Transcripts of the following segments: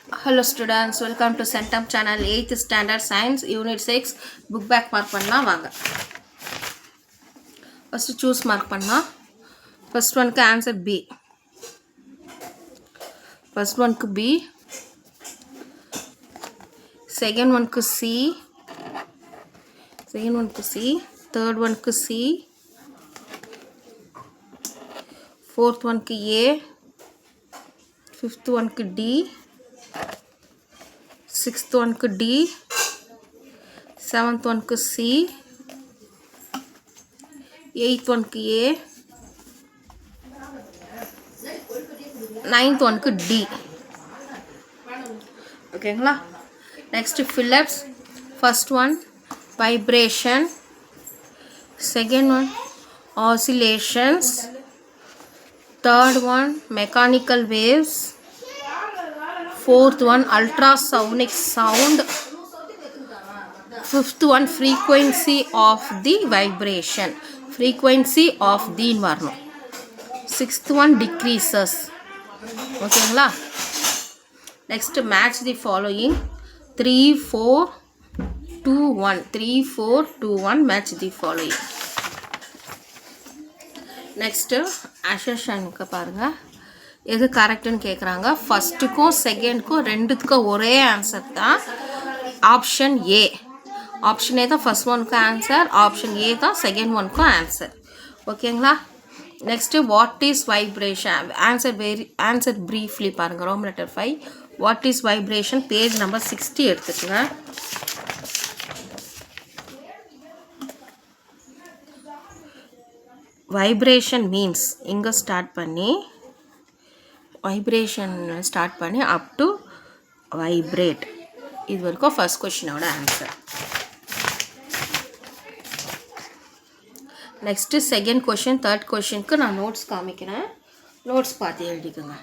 Hello students, welcome to centum channel 8th standard science unit 6 book back mark பண்ணலாம் வாங்க. First choose mark பண்ணலாம். First one க்கு answer B. First one க்கு B. Second one க்கு C. Second one க்கு C. Third one க்கு C. Fourth one க்கு A. Fifth one க்கு D. Sixth one க்கு D. Seventh one க்கு C. Eighth one க்கு A. Ninth one க்கு D. ஓகேங்களா? Next Phillips. First one vibration. Second one oscillations. Third one mechanical waves. Fourth one ultrasonic sound. Fifth one frequency of the vibration. Frequency of the environment. Sixth one decreases. ஓகேங்களா? Next match the following. 3 4 2 1. 3 4 2 1 match the following. Next assertionக்கு பாருங்க. எது கரெக்ட்னு கேக்குறாங்க. ஃபர்ஸ்ட்டுக்கும் செகண்ட்க்கும் ரெண்டுத்துக்கும் ஒரே answer தான். Option A. Option A தான் first ஒன்க்கு answer. Option A தான் செகண்ட் ஒன்க்கும் ஆன்சர். ஓகேங்களா? Next what is vibration? Answer briefly பாருங்க. ரோம் letter 5. What is vibration? Page number 60 எடுத்துக்கங்க. வைப்ரேஷன் மீன்ஸ் இங்கே ஸ்டார்ட் பண்ணி அப் டு வைப்ரேட் இது வரைக்கும் ஃபர்ஸ்ட் கொஸ்டினோட answer. Next second question third கொஷினுக்கு நான் நோட்ஸ் காமிக்கிறேன். நோட்ஸ் பார்த்து எழுதிக்கோங்க.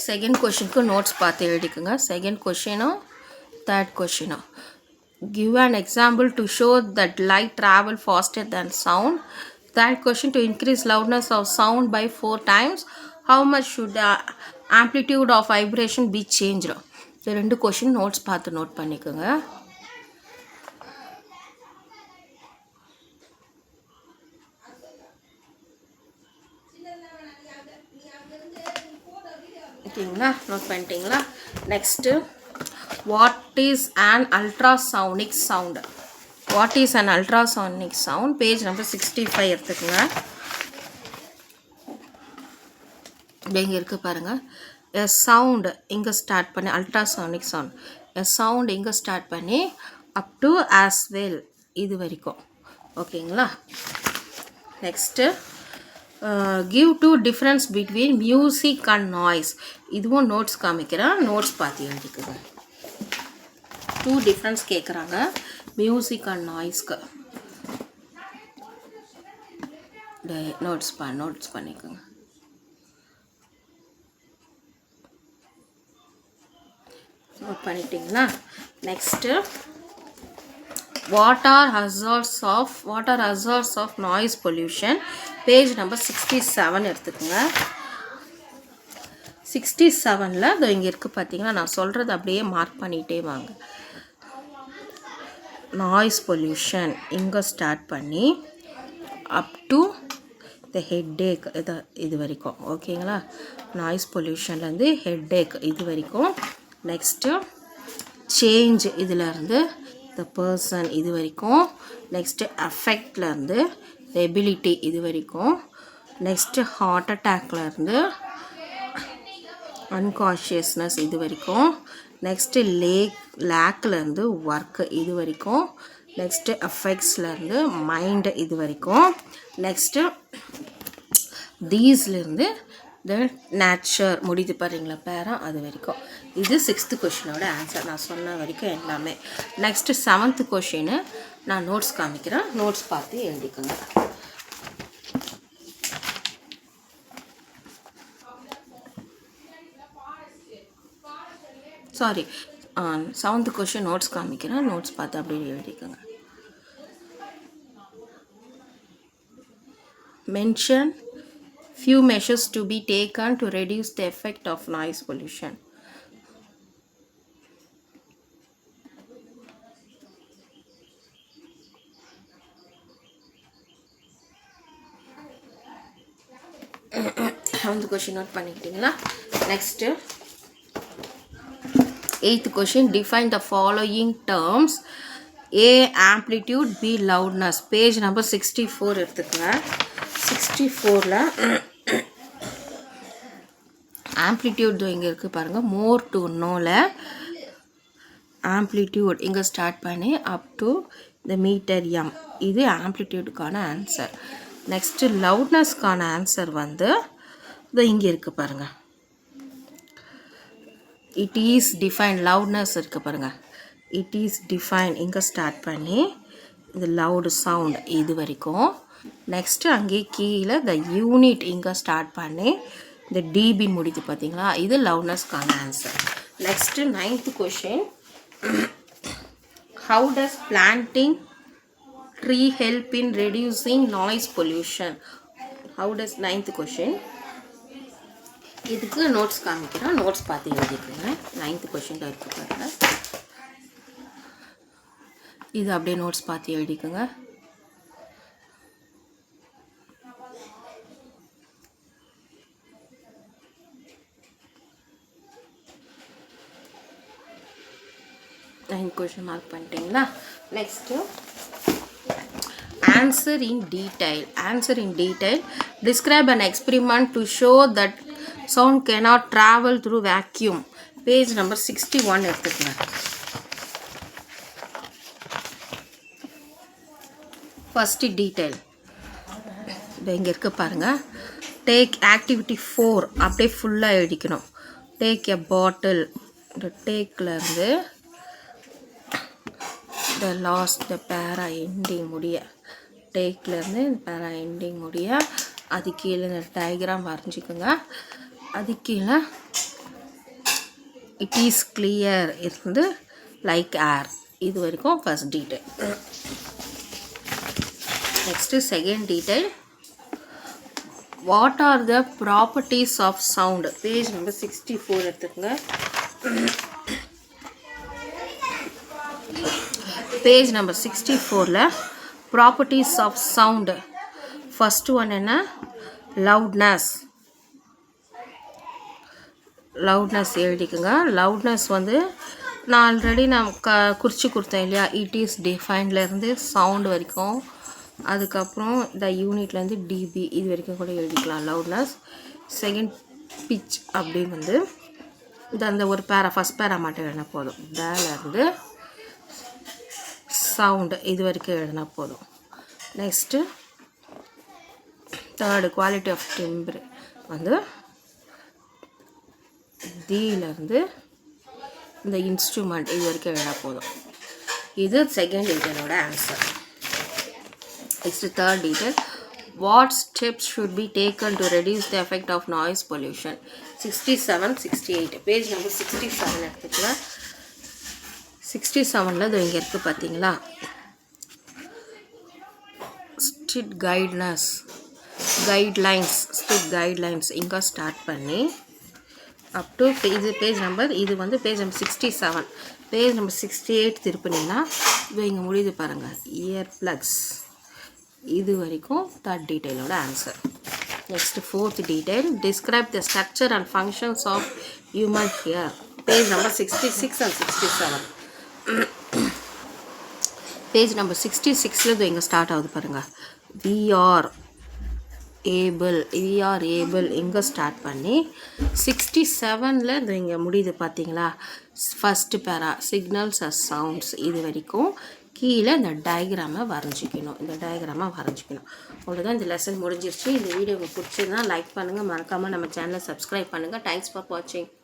செகண்ட் கொஷினுக்கு நோட்ஸ் பார்த்து எழுதிக்கோங்க. செகண்ட் கொஷினும் third question. Give an example to show that light travel faster than sound. Third question, to increase loudness of sound by 4 times, how much should the amplitude of vibration be changed? இந்த ரெண்டு question notes பார்த்து note பண்ணிக்கோங்க. ஓகேங்களா? Note பண்ணிட்டீங்களா? Next what is an ultrasonic sound? What is an ultrasonic sound? Page number 65 எடுத்துக்கங்க. இங்க இருக்கு பாருங்க. a sound இங்க ஸ்டார்ட் பண்ணி ultrasonic sound. a sound இங்க ஸ்டார்ட் பண்ணி up to as well இது வரைக்கும். ஓகேங்களா? Next give two difference between music and noise. இதுவும் நோட்ஸ் காமிக்கிறேன். நோட்ஸ் பார்த்து எழுதிக்கோங்க. 2 டிஃப்ரென்ஸ் கேட்குறாங்க மியூசிக் அண்ட் நாய்ஸ்க்கு. நோட்ஸ் பண்ணிக்கோங்க. நோட் பண்ணிட்டீங்களா? Next what are hazards of noise pollution? Page number 67 எடுத்துக்கோங்க. 67ல் இதோ இங்கே இருக்குது பார்த்தீங்கன்னா, நான் சொல்கிறது அப்படியே மார்க் பண்ணிகிட்டே வாங்க. நாய்ஸ் பொல்யூஷன் இங்கே ஸ்டார்ட் பண்ணி அப் டு த ஹெட்டேக் இது வரைக்கும். ஓகேங்களா? நாய்ஸ் பொல்யூஷன்லேருந்து ஹெட்டேக் இது வரைக்கும். நெக்ஸ்ட்டு சேஞ்ச் இதிலேருந்து த பர்சன் இது வரைக்கும். நெக்ஸ்ட்டு அஃபெக்ட்லேருந்து எபிலிட்டி இது வரைக்கும். நெக்ஸ்ட்டு ஹார்ட் அட்டாக்லேருந்து அன்கான்ஷியஸ்னஸ் இது வரைக்கும். நெக்ஸ்ட்டு லேக்லேருந்து ஒர்க்கு இது வரைக்கும். நெக்ஸ்ட்டு அஃபெக்ட்ஸ்லேருந்து மைண்டு இது வரைக்கும். நெக்ஸ்ட்டு தீஸ்லேருந்து த நேச்சர் முடிது பாருங்களா பேரா அது வரைக்கும். இது 6th கொஷினோட ஆன்சர். நான் சொன்ன வரைக்கும் எல்லாமே. நெக்ஸ்ட்டு 7th கொஷினு நான் நோட்ஸ் காமிக்கிறேன். நோட்ஸ் பார்த்து எழுதிக்கோங்க. சாரி 7th கொஷின் நோட்ஸ் காமிக்கிறேன். நோட்ஸ் பார்த்து அப்படியே எழுதிக்கோங்க. mention few measures to be taken to reduce the effect of noise pollution. அந்த கொஷின் நோட் பண்ணிக்கிட்டீங்களா? Next 8th question, define the following terms. A amplitude, B loudness. Page number 64 எடுத்துக்கங்க. 64ல amplitude இங்கே இருக்குது பாருங்கள். மோர் டு நோல amplitude இங்கே start பண்ணி up to the meter M. இது ஆம்ப்ளிடியூடுக்கான ஆன்சர். நெக்ஸ்ட்டு லவுட்னஸ்க்கான ஆன்சர் வந்து இங்கே இருக்குது பாருங்கள். It is define. லவுட்னஸ் இருக்குது பாருங்கள். இட் ஈஸ் டிஃபைன் இங்கே ஸ்டார்ட் பண்ணி இந்த லவுடு சவுண்ட் இது வரைக்கும். நெக்ஸ்ட்டு அங்கே கீழே த யூனிட் இங்கே ஸ்டார்ட் பண்ணி இந்த டிபி முடிது பார்த்தீங்களா? இது லவுட்னஸ்க்கான answer. Next 9th question, how does planting tree help in reducing noise pollution? How does 9th question. இதுக்கு நோட்ஸ் காமிக்கிறோம். நோட்ஸ் பார்த்து எழுதிக்கோங்க. 9th கொஷினில் இருக்கு பாருங்க. இது அப்படியே நோட்ஸ் பார்த்து எழுதிக்கோங்க. கொஷின் மார்க் பண்ணிட்டீங்களா? Next answer in detail. Answer in detail. Describe an experiment to show that sound cannot travel through vacuum. Page number 61 எடுத்துக்கங்க. ஃபர்ஸ்ட் டீடைல் இங்கே இருக்க பாருங்க. டேக் ஆக்டிவிட்டி 4 அப்படியே ஃபுல்லாக எழுதிக்கணும். டேக் எ பாட்டில். இந்த டேக்லேருந்து த லாஸ்ட் த பேரா எண்டிங் முடிய, டேக்லேருந்து இந்த பேரா எண்டிங் முடிய அது கீழே இந்த டயக்ராம் வரைஞ்சிக்கோங்க. அது கீழே இட் ஈஸ் கிளியர் இருந்து லைக் ஏர். இது வரைக்கும் first detail. Next second detail. What are the properties of sound? Page number 64 எடுத்துக்கோங்க. பேஜ் நம்பர் 64ல் properties of sound. First one என்ன? லவுட்னஸ். லவுட்னஸ் எழுதிக்குங்க. லவுட்னஸ் வந்து நான் ஆல்ரெடி குறித்து கொடுத்தேன் இல்லையா? இட் இஸ் டிஃபைன்லேருந்து சவுண்டு வரைக்கும், அதுக்கப்புறம் த யூனிட்லேருந்து டிபி இது வரைக்கும் கூட எழுதிக்கலாம் லவுட்னஸ். செகண்ட் பிச் அப்படி வந்து அந்த ஒரு பேரா ஃபஸ்ட் பேரா மட்டும் எழுதினா போதும். தேலேருந்து சவுண்டு இது வரைக்கும் எழுதினா போதும். Next third quality of timbre வந்து தீலேருந்து இந்த இன்ஸ்ட்ருமெண்ட் இது வரைக்கும் எழுதினா போதும். இது செகண்ட் டீட்டெயிலோட answer. Next third detail. What steps should be taken to reduce the effect of noise pollution? 67 68 page number 67 எடுத்துக்கலாம். 67ல் இது இங்கே இருக்குது பார்த்தீங்களா? ஸ்ட்ரிக்ட் கைட்லைன்ஸ் இங்கே ஸ்டார்ட் பண்ணி அப் டு பேஜ் நம்பர் இது வந்து பேஜ் நம்பர் 67. பேஜ் நம்பர் 68 திருப்பினீங்கன்னா இது இங்கே முடியுது பாருங்கள். இயர் ப்ளக்ஸ் இது வரைக்கும் தேர்ட் டீட்டெயிலோட answer. Next fourth detail. Describe the structure and functions of human ear. Page number 66 and 67. Page number 66ல் இது இங்கே ஸ்டார்ட் ஆகுது பாருங்கள். வி ஆர் ஏபிள் இங்கே ஸ்டார்ட் பண்ணி 67ல் இது இங்கே முடியுது பார்த்தீங்களா? ஃபஸ்ட்டு பேரா சிக்னல்ஸ் அஸ் சவுண்ட்ஸ் இது வரைக்கும் கீழே இந்த டயக்ராமை வரைஞ்சிக்கணும். அவ்வளோதான். இந்த லெசன் முடிஞ்சிருச்சு. இந்த வீடியோ உங்களுக்கு பிடிச்சிருந்தா லைக் பண்ணுங்கள். மறக்காமல் நம்ம சேனலை சப்ஸ்கிரைப் பண்ணுங்கள். தேங்க்ஸ் ஃபார் வாட்சிங்.